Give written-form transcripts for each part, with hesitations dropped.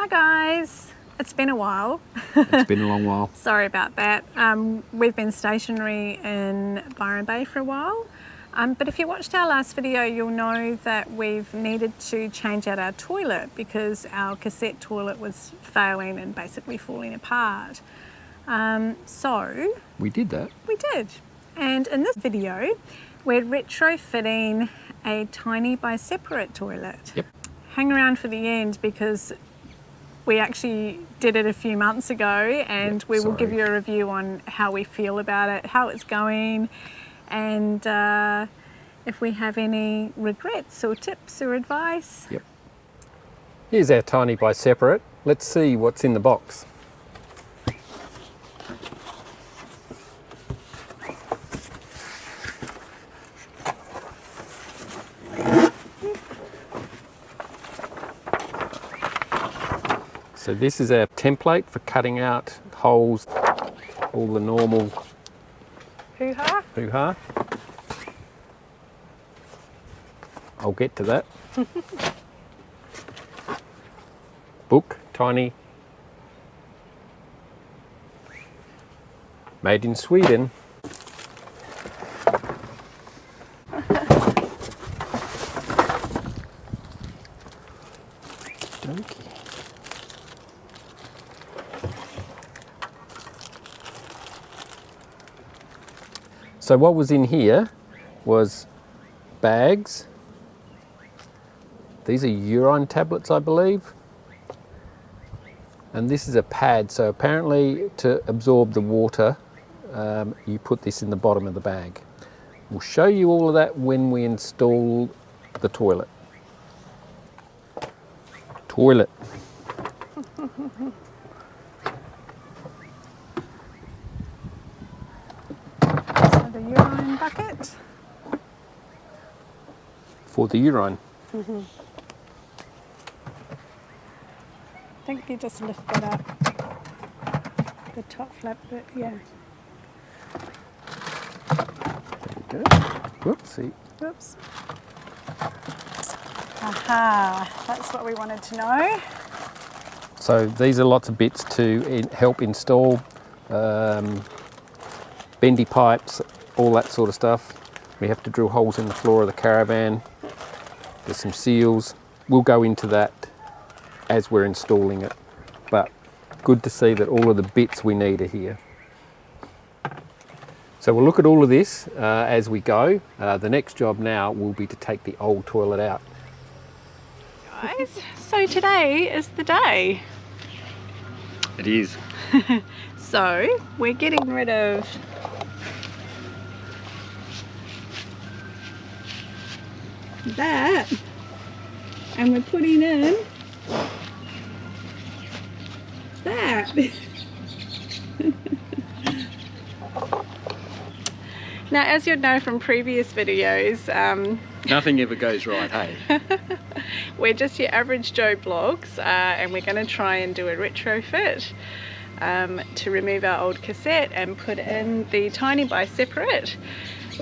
Hi guys, it's been a while. It's been a long while. Sorry about that. We've been stationary in Byron Bay for a while, but if you watched our last video, you'll know that we've needed to change out our toilet because our cassette toilet was failing and basically falling apart. So we did that. We did. And in this video, we're retrofitting a tiny by Separett toilet. Yep. Hang around for the end because we actually did it a few months ago, and we will give you a review on how we feel about it, how it's going, and if we have any regrets or tips or advice. Yep. Here's our tiny by Separett. Let's see what's in the box. So this is our template for cutting out holes, all the normal hoo-ha. I'll get to that. Book, tiny. Made in Sweden. So what was in here was bags. These are urine tablets, I believe. And this is a pad, so apparently to absorb the water, you put this in the bottom of the bag. We'll show you all of that when we install the toilet. The urine bucket. For the urine. I think you just lift that up. The top flap bit, yeah. There we go. Whoopsie. Whoops. Aha, that's what we wanted to know. So these are lots of bits to help install bendy pipes, all that sort of stuff. We have to drill holes in the floor of the Caravan. There's some seals. We'll go into that as we're installing it, but good to see that all of the bits we need are here. So we'll look at all of this as we go. The next job now will be to take the old toilet out. Guys, so today is the day. It is. So we're getting rid of that, and we're putting in that. Now, as you'd know from previous videos, nothing ever goes right, hey? We're just your average Joe blogs, and we're going to try and do a retrofit to remove our old cassette and put in the tiny by Separett.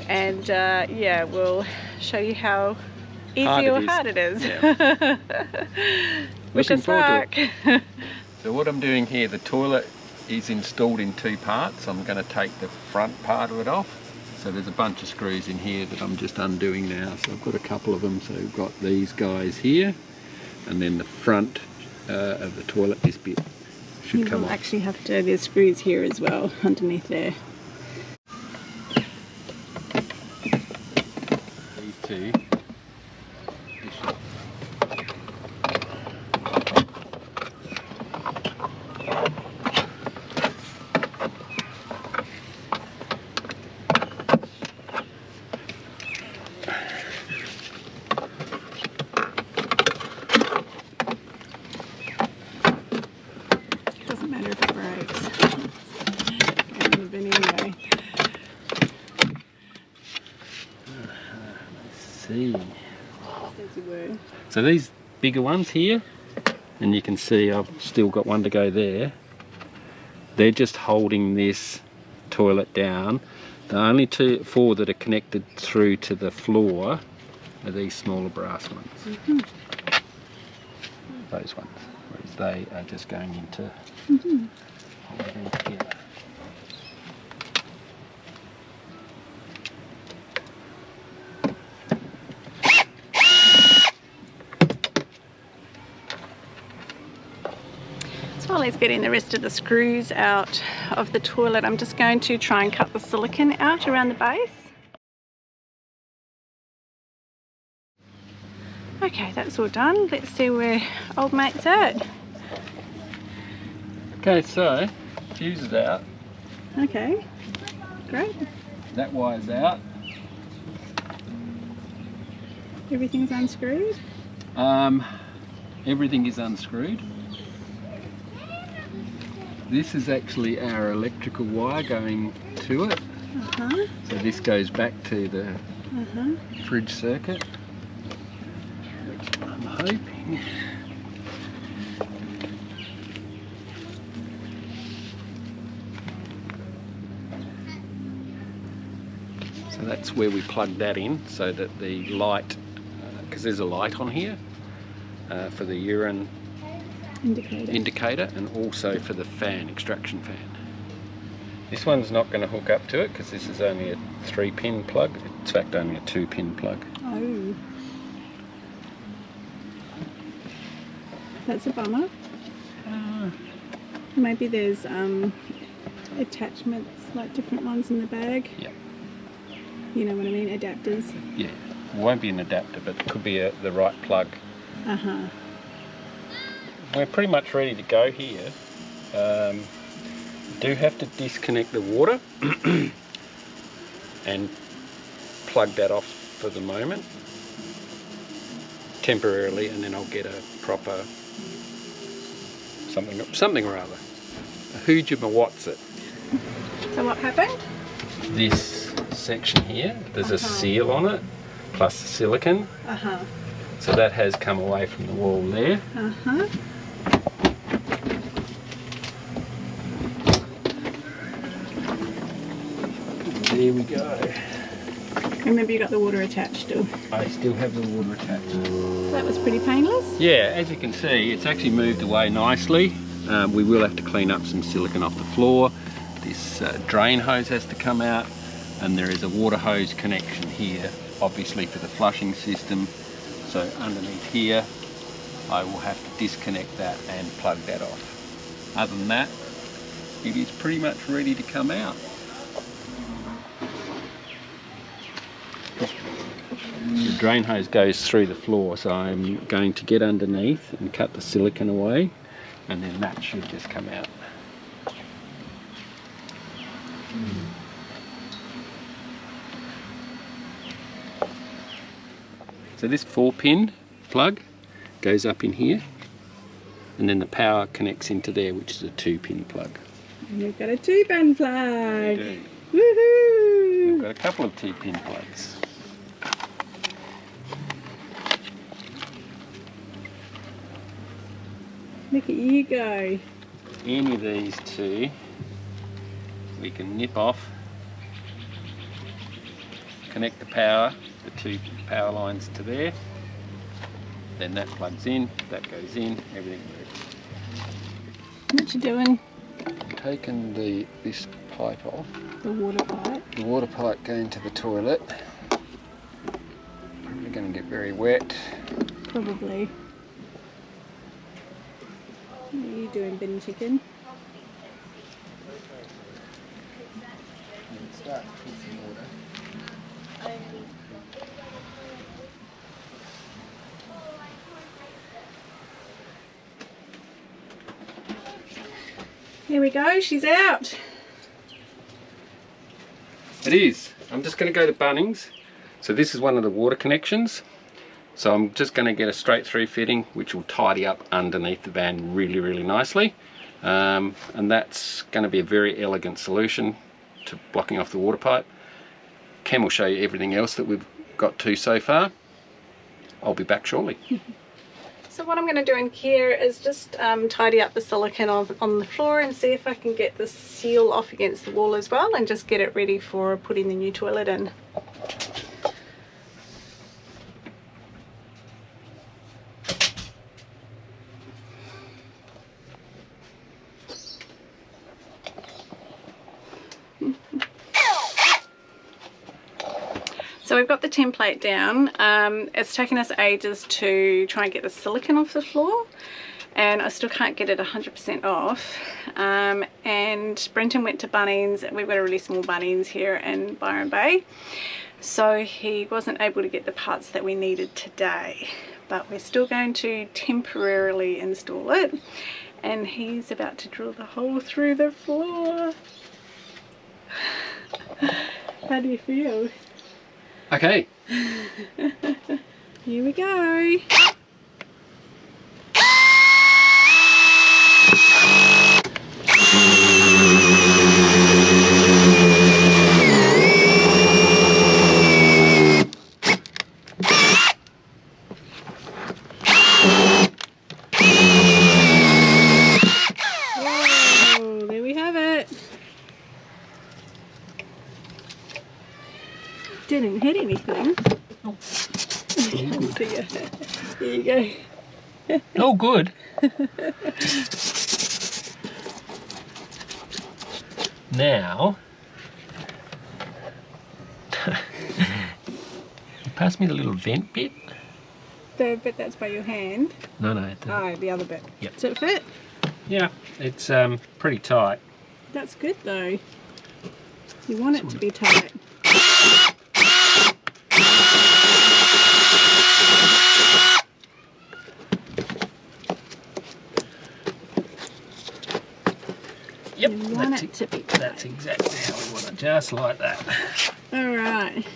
And yeah, we'll show you how easy or hard it is. Yeah. Wish us luck. So what I'm doing here, the toilet is installed in two parts. I'm going to take the front part of it off. So there's a bunch of screws in here that I'm just undoing now. So I've got a couple of them. So we've got these guys here, and then the front of the toilet, this bit should come off. Actually have to, there's screws here as well, underneath there. These two. Doesn't matter if it breaks. Anyway. Let's see. There's a word. So these bigger ones here, and you can see I've still got one to go there. They're just holding this toilet down. The only four that are connected through to the floor are these smaller brass ones. Mm-hmm. Those ones. whereas they are just going into holding together. While he's getting the rest of the screws out of the toilet, I'm just going to try and cut the silicone out around the base. Okay, that's all done. Let's see where old mate's at. Okay, so fuse is out. Okay, great. That wire's out. Everything's unscrewed? Everything is unscrewed. This is actually our electrical wire going to it. So this goes back to the fridge circuit, which I'm hoping so that's where we plug that in, so that the light, because there's a light on here for the urine indicator, and also for the fan, extraction fan. This one's not going to hook up to it because this is only a 3-pin plug. It's in fact only a 2-pin plug. Oh, that's a bummer. Maybe there's attachments, like different ones in the bag. Yeah. You know what I mean, adapters. Yeah, it won't be an adapter, but it could be the right plug. We're pretty much ready to go here. Do have to disconnect the water and plug that off for the moment, temporarily, and then I'll get a proper something or other. A what's it. So what happened? This section here, there's a seal on it, plus the silicone. So that has come away from the wall there. There we go. Remember, you got the water attached still. I still have the water attached. That was pretty painless. Yeah, as you can see, it's actually moved away nicely. We will have to clean up some silicone off the floor. This drain hose has to come out, and there is a water hose connection here, obviously for the flushing system. So underneath here, I will have to disconnect that and plug that off. Other than that, it is pretty much ready to come out. The drain hose goes through the floor, so I'm going to get underneath and cut the silicone away, and then that should just come out. So this 4-pin plug goes up in here, and then the power connects into there, which is a 2-pin plug. And we've got a 2-pin plug. We do. Woohoo! We've got a couple of 2-pin plugs. Look at you go. Any of these two we can nip off, connect the power, the 2 power lines to there, then that plugs in, that goes in, everything works. What you doing? Taking this pipe off. The water pipe. The water pipe going to the toilet. Probably going to get very wet. Probably. What are you doing, bin chicken? Start with some water. Here we go, she's out. It is. I'm just going to go to Bunnings. So this is one of the water connections. So I'm just going to get a straight through fitting, which will tidy up underneath the van really, really nicely. And that's going to be a very elegant solution to blocking off the water pipe. Cam will show you everything else that we've got to so far. I'll be back shortly. So what I'm going to do in here is just tidy up the silicone on the floor and see if I can get the seal off against the wall as well, and just get it ready for putting the new toilet in. So we've got the template down. It's taken us ages to try and get the silicone off the floor, and I still can't get it 100% off. And Brenton went to Bunnings. We've got a really small Bunnings here in Byron Bay, so he wasn't able to get the parts that we needed today, but we're still going to temporarily install it, and he's about to drill the hole through the floor. How do you feel? Okay. Here we go. Whoa, there we have it. Didn't hit anything. Oh. There you go. Oh, good. Now, pass me the little vent bit. The bit that's by your hand. No, no. Oh, the other bit. Yep. Does it fit? Yeah, it's pretty tight. That's good though. You want it to be tight. Yep, You want it to be tight. That's exactly how we want it, just like that. Alright.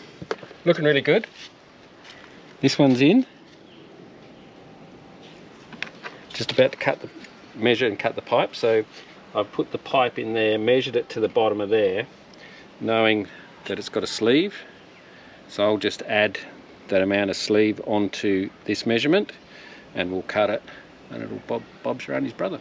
Looking really good. This one's in. Just about to measure and cut the pipe, so I've put the pipe in there, measured it to the bottom of there, knowing that it's got a sleeve. So I'll just add that amount of sleeve onto this measurement, and we'll cut it, and it'll Bob's around his brother.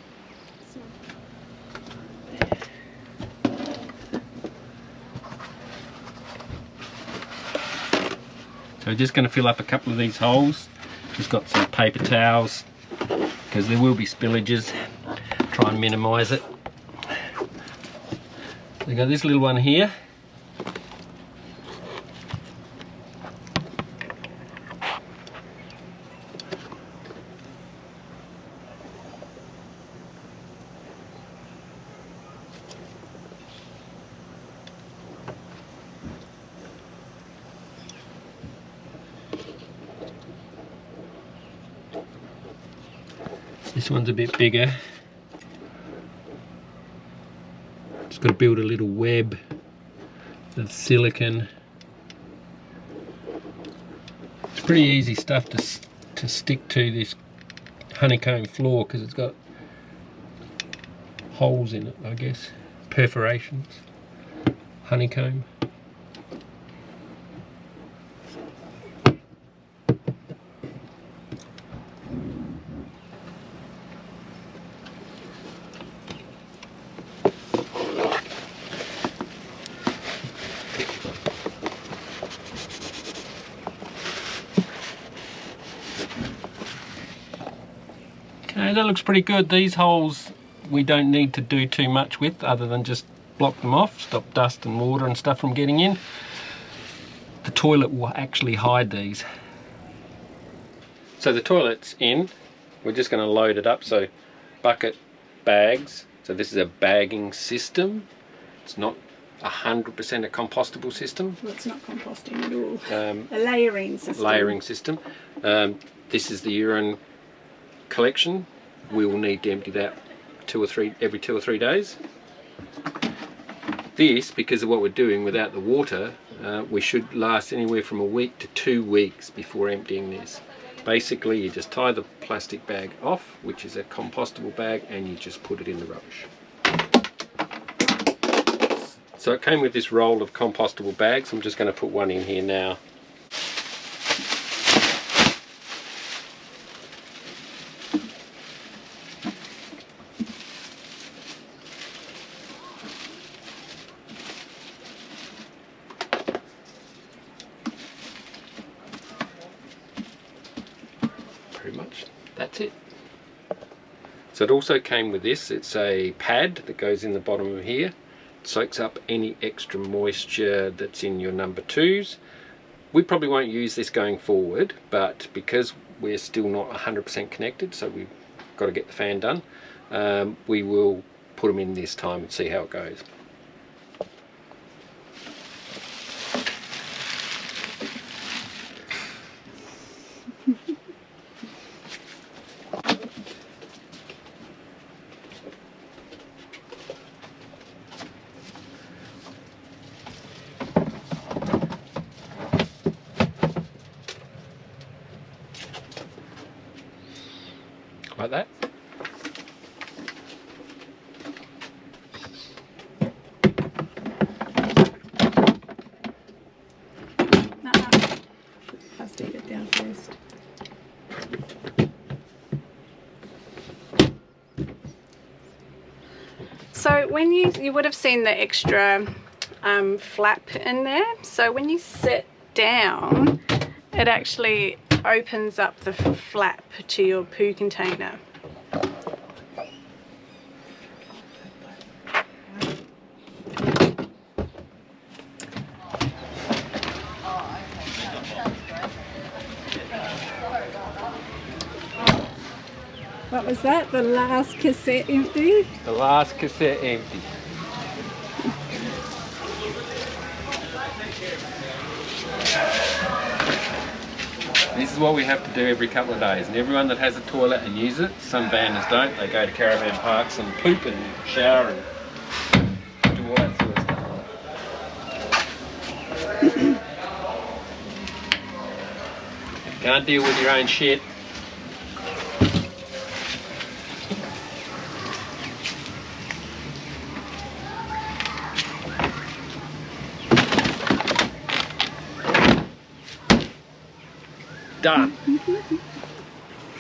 So we're just going to fill up a couple of these holes. Just got some paper towels, because there will be spillages. Try and minimise it. We got this little one here. This one's a bit bigger. Just got to build a little web of silicone. It's pretty easy stuff to stick to this honeycomb floor because it's got holes in it, I guess, perforations, honeycomb. Okay, that looks pretty good. These holes we don't need to do too much with other than just block them off, stop dust and water and stuff from getting in. The toilet will actually hide these. So the toilet's in. We're just going to load it up. So bucket, bags. So this is a bagging system. It's not 100% a compostable system. Well, it's not composting at all. A layering system. Layering system. This is the urine collection. We will need to empty that every 2 or 3 days. This, because of what we're doing without the water, we should last anywhere from a week to 2 weeks before emptying this. Basically, you just tie the plastic bag off, which is a compostable bag, and you just put it in the rubbish. So it came with this roll of compostable bags. I'm just going to put one in here now. Pretty much, that's it. So it also came with this. It's a pad that goes in the bottom of here. It soaks up any extra moisture that's in your number 2s. We probably won't use this going forward, but because we're still not 100% connected, so we've got to get the fan done, we will put them in this time and see how it goes. Like that. Let's take it down first. So when you would have seen the extra flap in there. So when you sit down, it actually opens up the flap to your poo container. What was that? The last cassette empty? The last cassette empty. This is what we have to do every couple of days, and everyone that has a toilet and use it, some banners don't, they go to caravan parks and poop and shower and do all that sort of stuff. Can't deal with your own shit. Done.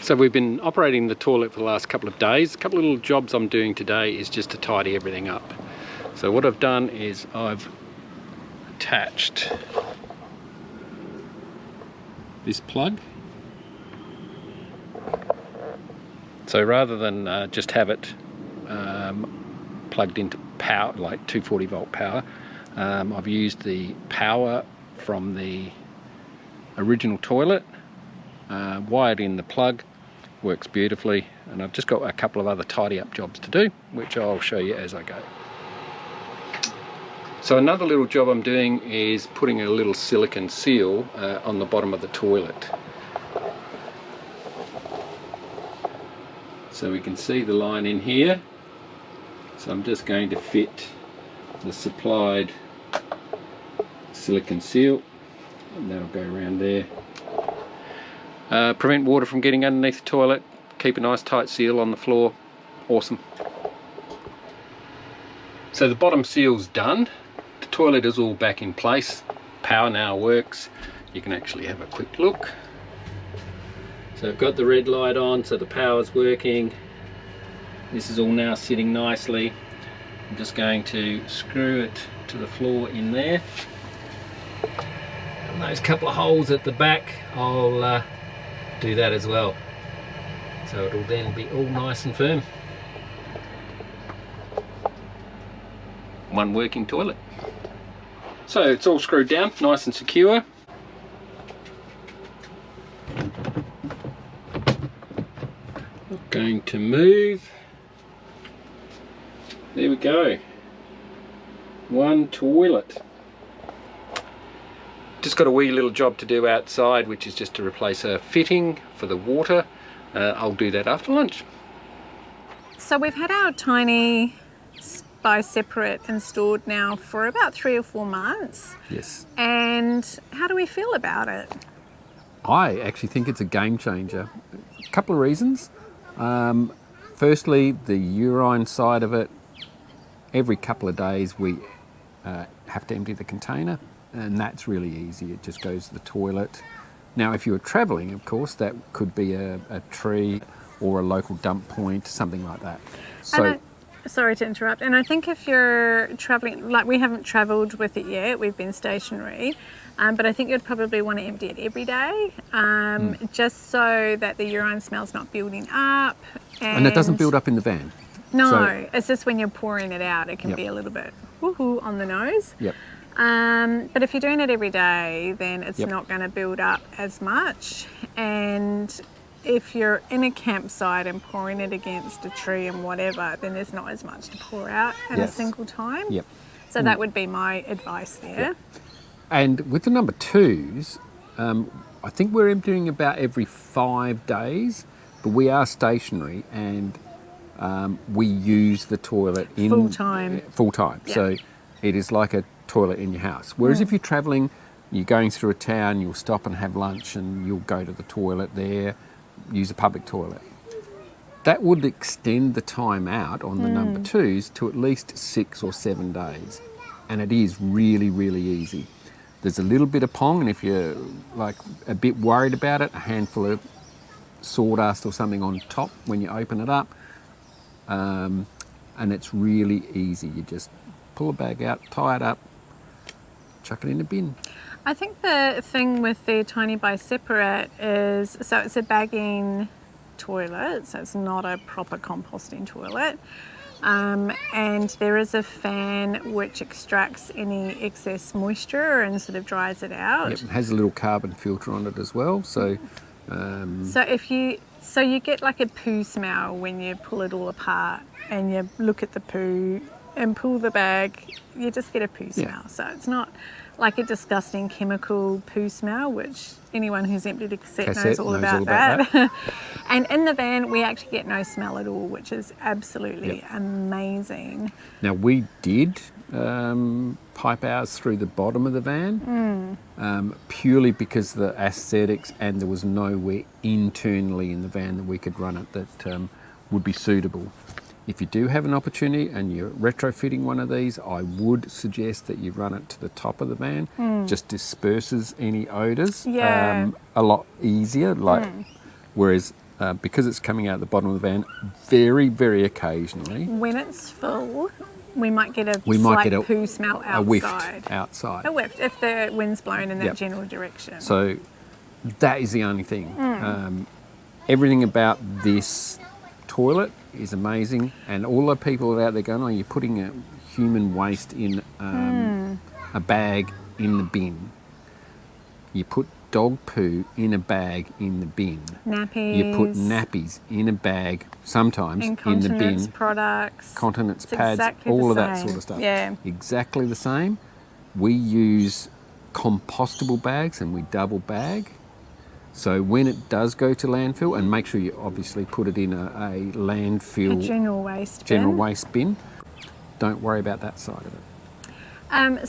So we've been operating the toilet for the last couple of days. A couple of little jobs I'm doing today is just to tidy everything up. So what I've done is I've attached this plug. So rather than just have it plugged into power, like 240 volt power, I've used the power from the original toilet, wired in the plug, works beautifully, and I've just got a couple of other tidy up jobs to do, which I'll show you as I go. So another little job I'm doing is putting a little silicone seal on the bottom of the toilet. So we can see the line in here. So I'm just going to fit the supplied silicone seal, and that'll go around there. Prevent water from getting underneath the toilet, keep a nice tight seal on the floor. Awesome. So the bottom seal's done. The toilet is all back in place. Power now works. You can actually have a quick look. So I've got the red light on, so the power's working. This is all now sitting nicely. I'm just going to screw it to the floor in there. And those couple of holes at the back, I'll do that as well. So it'll then be all nice and firm. One working toilet. So it's all screwed down, nice and secure. Not going to move. There we go. One toilet. Just got a wee little job to do outside, which is just to replace a fitting for the water. I'll do that after lunch. So we've had our tiny by Separett installed now for about 3 or 4 months. Yes. And how do we feel about it? I actually think it's a game changer. A couple of reasons. Firstly, the urine side of it. Every couple of days we have to empty the container, and that's really easy. It just goes to the toilet. Now, if you were travelling, of course, that could be a tree or a local dump point, something like that. So, sorry to interrupt. And I think if you're travelling, like we haven't travelled with it yet, we've been stationary, but I think you'd probably want to empty it every day, just so that the urine smell's not building up. And it doesn't build up in the van. No, it's just when you're pouring it out, it can be a little bit woohoo on the nose. Yep. But if you're doing it every day, then it's Yep. not going to build up as much. And if you're in a campsite and pouring it against a tree and whatever, then there's not as much to pour out at a Yes. single time. Yep. So that would be my advice there. And with the number 2s, I think we're emptying about every 5 days, but we are stationary and we use the toilet in Full time. Full time. Yeah. So it is like a toilet in your house. Whereas if you're travelling, you're going through a town, you'll stop and have lunch and you'll go to the toilet there, use a public toilet. That would extend the time out on the number 2s to at least 6 or 7 days. And it is really, really easy. There's a little bit of pong, and if you're like a bit worried about it, a handful of sawdust or something on top when you open it up. And it's really easy. You just pull a bag out, tie it up, chuck it in the bin. I think the thing with the Tiny by Separett is, so it's a bagging toilet, so it's not a proper composting toilet. And there is a fan which extracts any excess moisture and sort of dries it out. Yep, it has a little carbon filter on it as well. So, So you get like a poo smell when you pull it all apart and you look at the poo and pull the bag, you just get a poo smell. So it's not like a disgusting chemical poo smell, which anyone who's emptied a cassette knows all about that. And in the van, we actually get no smell at all, which is absolutely amazing. Now we did pipe ours through the bottom of the van, purely because of the aesthetics, and there was nowhere internally in the van that we could run it that would be suitable. If you do have an opportunity and you're retrofitting one of these, I would suggest that you run it to the top of the van. Just disperses any odours a lot easier. Whereas because it's coming out the bottom of the van, very, very occasionally, When it's full, we might get a slight poo smell outside. a whiff outside. A whiff, if the wind's blowing in that general direction. So that is the only thing. Everything about this toilet is amazing, and all the people out there going, oh, you're putting a human waste in a bag in the bin. You put dog poo in a bag in the bin. Nappies. You put nappies in a bag, sometimes in the bin. Incontinence products. Continence It's pads, exactly all the of that same. sort of stuff. Yeah. Exactly the same. We use compostable bags and we double bag. So when it does go to landfill, and make sure you obviously put it in a landfill A general waste bin. Don't worry about that side of it.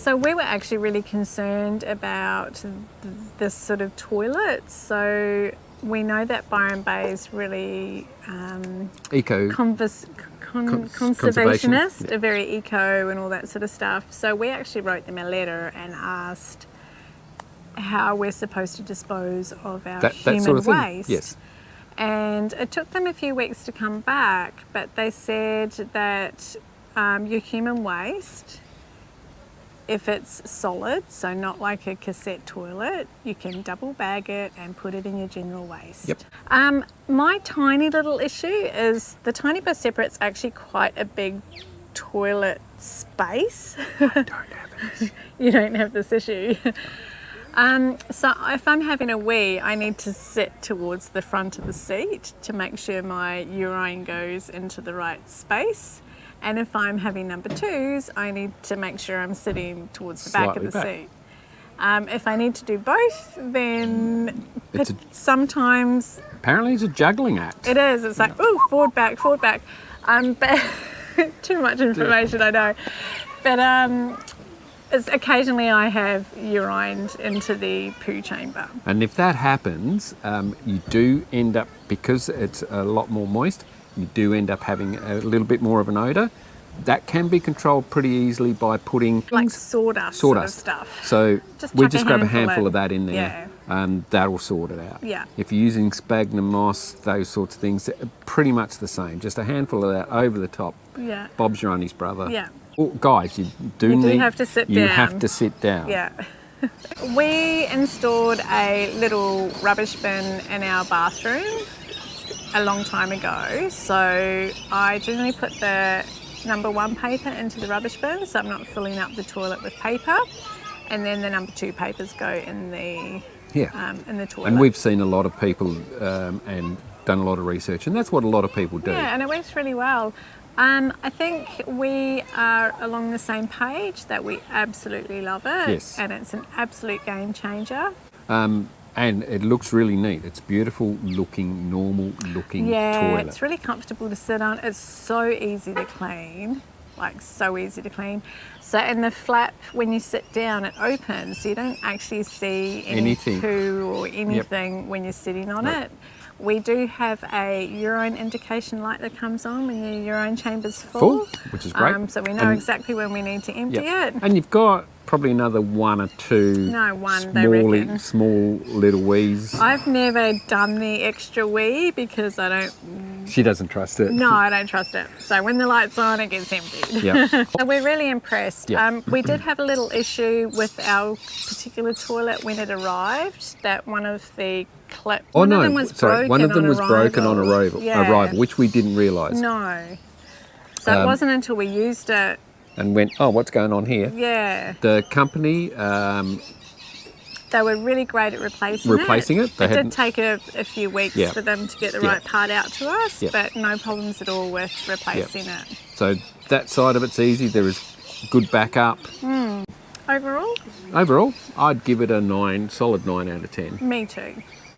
So we were actually really concerned about this sort of toilet. So we know that Byron Bay is really conservationist, Yeah. very eco and all that sort of stuff. So we actually wrote them a letter and asked how we're supposed to dispose of our human sort of thing. waste. Yes. And it took them a few weeks to come back, but they said that your human waste, if it's solid, so not like a cassette toilet, you can double bag it and put it in your general waste. Yep. My tiny little issue is the Tiny by Separett's actually quite a big toilet space. I don't have this. You don't have this issue. So if I'm having a wee, I need to sit towards the front of the seat to make sure my urine goes into the right space. And if I'm having number 2s, I need to make sure I'm sitting towards the back of the seat. If I need to do both, then sometimes... Apparently it's a juggling act. It is. It's like, ooh, forward, back. But too much information, I know. But occasionally I have urined into the poo chamber. And if that happens, you do end up, because it's a lot more moist, you do end up having a little bit more of an odour. That can be controlled pretty easily by putting... Like sawdust sort of stuff. So we just grab a handful of that in there, yeah. and that'll sort it out. Yeah. If you're using sphagnum moss, those sorts of things, they're pretty much the same. Just a handful of that over the top. Yeah. Bob's your oney's brother. Yeah. Oh, guys, you do have to sit down. You have to sit down. Yeah. We installed a little rubbish bin in our bathroom a long time ago. So I generally put the number 1 paper into the rubbish bin, so I'm not filling up the toilet with paper. And then the number 2 papers go in the toilet. And we've seen a lot of people and done a lot of research, and that's what a lot of people do. Yeah, and it works really well. I think we are along the same page that we absolutely love it. Yes. And it's an absolute game changer. And it looks really neat. It's beautiful looking, normal looking toilet. It's really comfortable to sit on. It's so easy to clean, like so easy to clean. So, and the flap, when you sit down, it opens, so you don't actually see any poo or anything when you're sitting on it. We do have a urine indication light that comes on when your urine chamber's full. Which is great. So we know exactly when we need to empty it. And you've got probably another 1 or 2 small little wees. I've never done the extra wee because I don't... She doesn't trust it. No, I don't trust it. So when the light's on, it gets emptied. Yeah. So we're really impressed. Yeah. We did have a little issue with our particular toilet when it arrived, that one of the clips... One of them was broken on arrival, Yeah. which we didn't realise. No. So it wasn't until we used it. And went, oh, what's going on here? Yeah. The company... they were really great at replacing it. It did take a few weeks for them to get the right part out to us, but no problems at all with replacing it. So that side of it's easy. There is good backup. Overall? Overall, I'd give it a solid 9 out of 10. Me too.